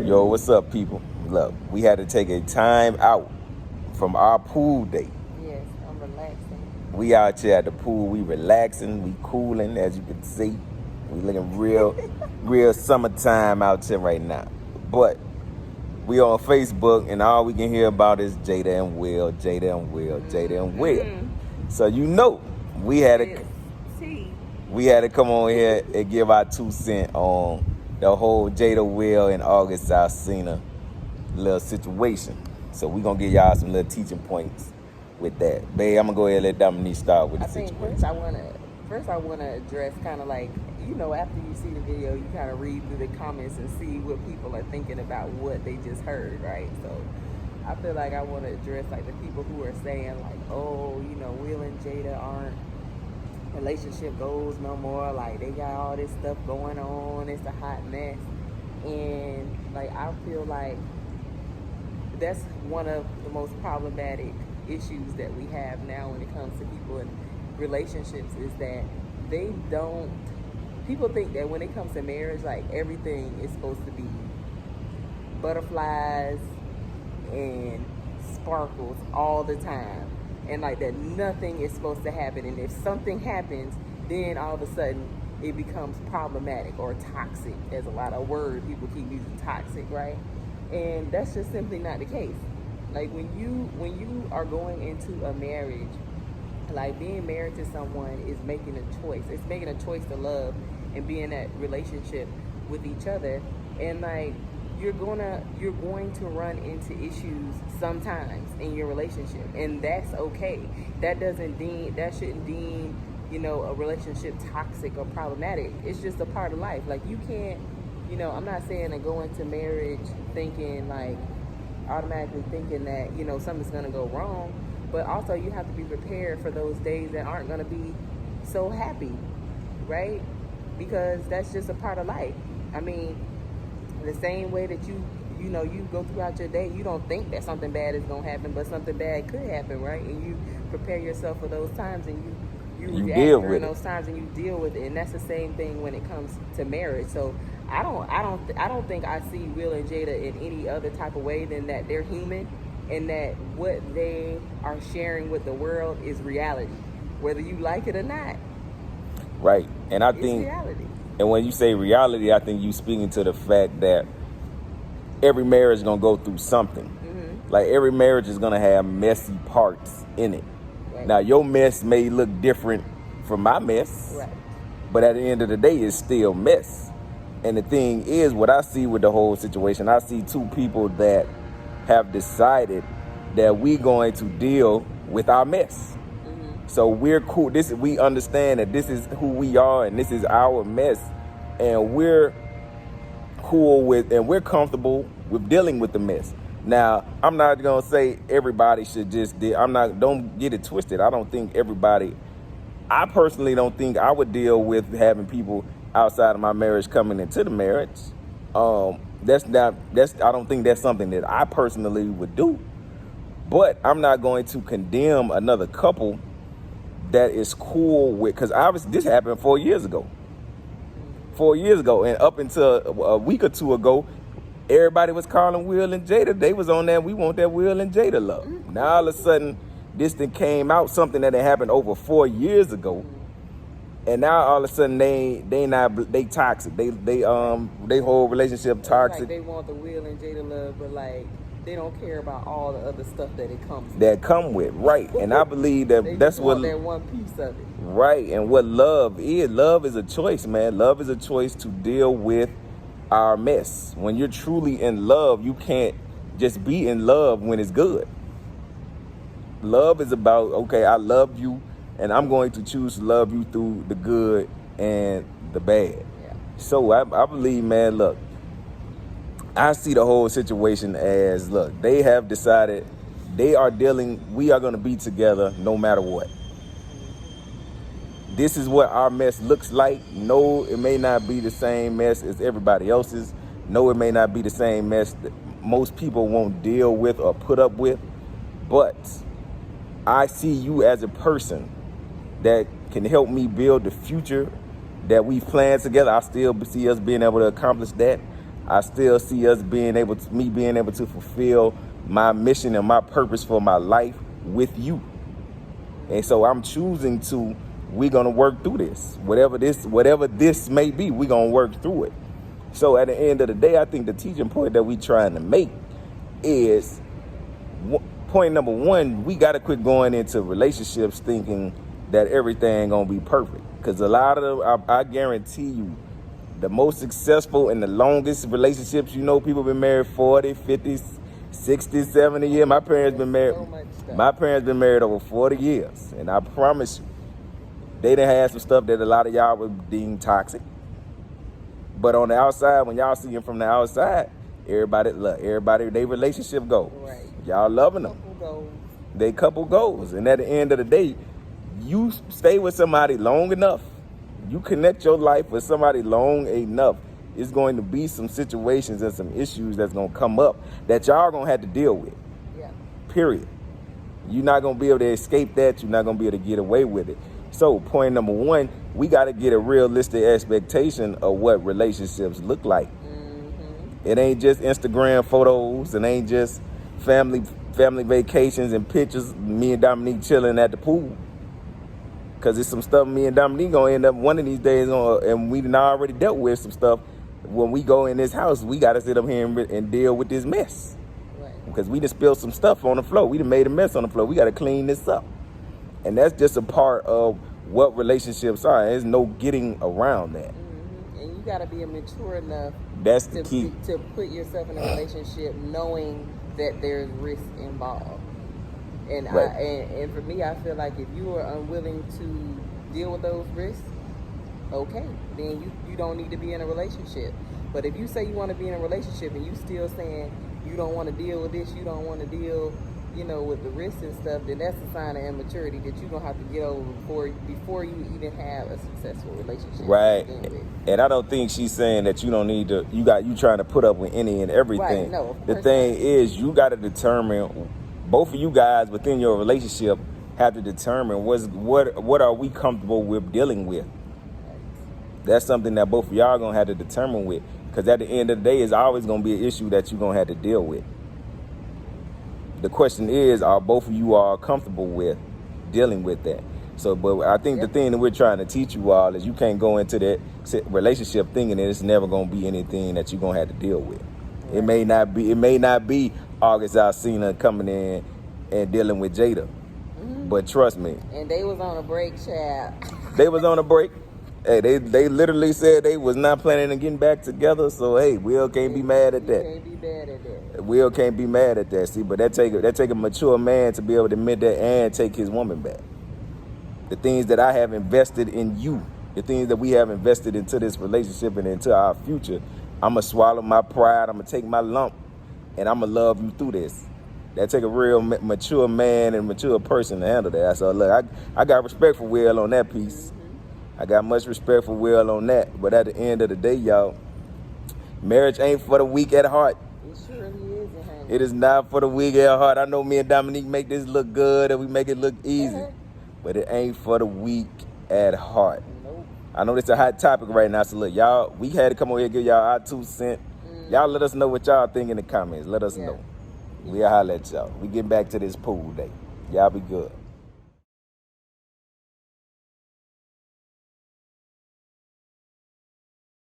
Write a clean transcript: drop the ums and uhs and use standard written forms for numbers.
Yo, what's up, people? Look, we had to take a time out from our pool date. Yes, I'm relaxing. We out here at the pool, we relaxing, we cooling, as you can see. We looking real summertime out here right now. But we on Facebook, and all we can hear about is Jada and Will, Jada and Will, Jada and Will. So you know, we had to come on here and give our 2 cents on the whole Jada, Will, and August Alsina little situation. So we gonna give y'all some little teaching points with that. Babe, I'm gonna go ahead and let Dominique start with the situation. First I wanna address kind of like, after you see the video, you kind of read through the comments and see what people are thinking about what they just heard, right? So I feel like I want to address like the people who are saying like, oh, Will and Jada aren't relationship goals no more. Like they got all this stuff going on. It's a hot mess. And like I feel like that's one of the most problematic issues that we have now when it comes to people in relationships is that people think that when it comes to marriage, like everything is supposed to be butterflies and sparkles all the time, and like that nothing is supposed to happen, and if something happens, then all of a sudden it becomes problematic or toxic. There's a lot of words people keep using, toxic, right? And that's just simply not the case. Like when you are going into a marriage, like being married to someone is making a choice. It's making a choice to love and be in that relationship with each other. And like you're going to run into issues sometimes in your relationship, and that's okay. That shouldn't deem a relationship toxic or problematic. It's just a part of life. Like you can't, I'm not saying to go into marriage thinking like automatically thinking that something's gonna go wrong, but also you have to be prepared for those days that aren't gonna be so happy, right? Because that's just a part of life. I mean, the same way that you go throughout your day, you don't think that something bad is gonna happen, but something bad could happen, right? And you prepare yourself for those times, and you react during those times, and you deal with it. And that's the same thing when it comes to marriage. So I don't think I see Will and Jada in any other type of way than that they're human, and that what they are sharing with the world is reality, whether you like it or not. Right. And I think reality. And when you say reality, I think you speaking to the fact that every marriage is gonna go through something. Mm-hmm. Like every marriage is gonna have messy parts in it. Right. Now your mess may look different from my mess, right, but at the end of the day, it's still mess. And the thing is, what I see with the whole situation, I see two people that have decided that we're going to deal with our mess. So we're cool. We understand that this is who we are and this is our mess, and we're cool with and we're comfortable with dealing with the mess. Now, I'm not gonna say everybody should just don't get it twisted. I don't think everybody. I personally don't think I would deal with having people outside of my marriage coming into the marriage. I don't think that's something that I personally would do. But I'm not going to condemn another couple that is cool with, because obviously this happened 4 years ago. 4 years ago, and up until a week or two ago, everybody was calling Will and Jada. They was on that, we want that Will and Jada love. Now all of a sudden, this thing came out, something that had happened over 4 years ago, and now all of a sudden they toxic. They whole relationship toxic. Like they want the Will and Jada love, but like they don't care about all the other stuff that it comes with. That come with, right. And I believe that that's what that one piece of it. Right. And what love is a choice, man. Love is a choice to deal with our mess. When you're truly in love, you can't just be in love when it's good. Love is about, okay, I love you, and I'm going to choose to love you through the good and the bad. Yeah. So I believe, man, look, I see the whole situation as, look, they have decided we are going to be together no matter what. This is what our mess looks like. No, it may not be the same mess as everybody else's. No, it may not be the same mess that most people won't deal with or put up with. But I see you as a person that can help me build the future that we've planned together. I still see us being able to accomplish that. I still see us me being able to fulfill my mission and my purpose for my life with you. And so I'm choosing to, we're gonna work through this. Whatever this may be, we're gonna work through it. So at the end of the day, I think the teaching point that we trying to make is point number one, we gotta quit going into relationships thinking that everything gonna be perfect. Because a lot of I guarantee you, the most successful and the longest relationships, people been married 40, 50, 60, 70 years. My parents been married over 40 years. And I promise you, they done had some stuff that a lot of y'all would deem toxic. But on the outside, when y'all see them from the outside, everybody, their relationship goals. Right. Y'all loving them. They couple goals. And at the end of the day, you stay with somebody long enough, you connect your life with somebody long enough, it's going to be some situations and some issues that's going to come up that y'all going to have to deal with. Yeah. Period. You're not going to be able to escape that. You're not going to be able to get away with it. So point number one, we got to get a realistic expectation of what relationships look like. Mm-hmm. It ain't just Instagram photos. It ain't just family vacations and pictures, me and Dominique chilling at the pool. Because it's some stuff me and Dominique going to end up one of these days on, and we done already dealt with some stuff. When we go in this house, we got to sit up here and deal with this mess. Right. Because we done spilled some stuff on the floor. We done made a mess on the floor. We got to clean this up. And that's just a part of what relationships are. There's no getting around that. Mm-hmm. And you got to be mature enough that's the key. To put yourself in a relationship knowing that there's risk involved. And right. And for me, I feel like if you are unwilling to deal with those risks, okay, then you don't need to be in a relationship. But if you say you want to be in a relationship and you still saying you don't want to deal with this, you don't want to deal, with the risks and stuff, then that's a sign of immaturity that you're gonna have to get over before you even have a successful relationship. Right. And I don't think she's saying that you don't need to. You trying to put up with any and everything. Right. No. The thing is, you got to determine. Both of you guys within your relationship have to determine what are we comfortable with dealing with. That's something that both of y'all gonna have to determine with, because at the end of the day, it's always gonna be an issue that you're gonna have to deal with. The question is, are both of you all comfortable with dealing with that? So, but I think the thing that we're trying to teach you all is you can't go into that relationship thinking that it's never gonna be anything that you're gonna have to deal with. Right. It may not be August Alsina coming in and dealing with Jada. Mm-hmm. But trust me. And they was on a break, child. They was on a break. Hey, they literally said they was not planning on getting back together. So hey, Will can't be mad at that. Can't be mad at that. Will can't be mad at that. See, but that take a mature man to be able to admit that and take his woman back. The things that I have invested in you, the things that we have invested into this relationship and into our future, I'm gonna swallow my pride. I'm gonna take my lump. And I'm going to love you through this. That take a real mature man and mature person to handle that. So, look, I got respect for Will on that piece. Mm-hmm. I got much respect for Will on that. But at the end of the day, y'all, marriage ain't for the weak at heart. It surely isn't. It is not for the weak at heart. I know me and Dominique make this look good and we make it look easy. But it ain't for the weak at heart. Nope. I know this is a hot topic right now. So, look, y'all, we had to come over here and give y'all our 2 cents. Y'all let us know what y'all think in the comments. Let us know. We'll holler at y'all. We get back to this pool day. Y'all be good.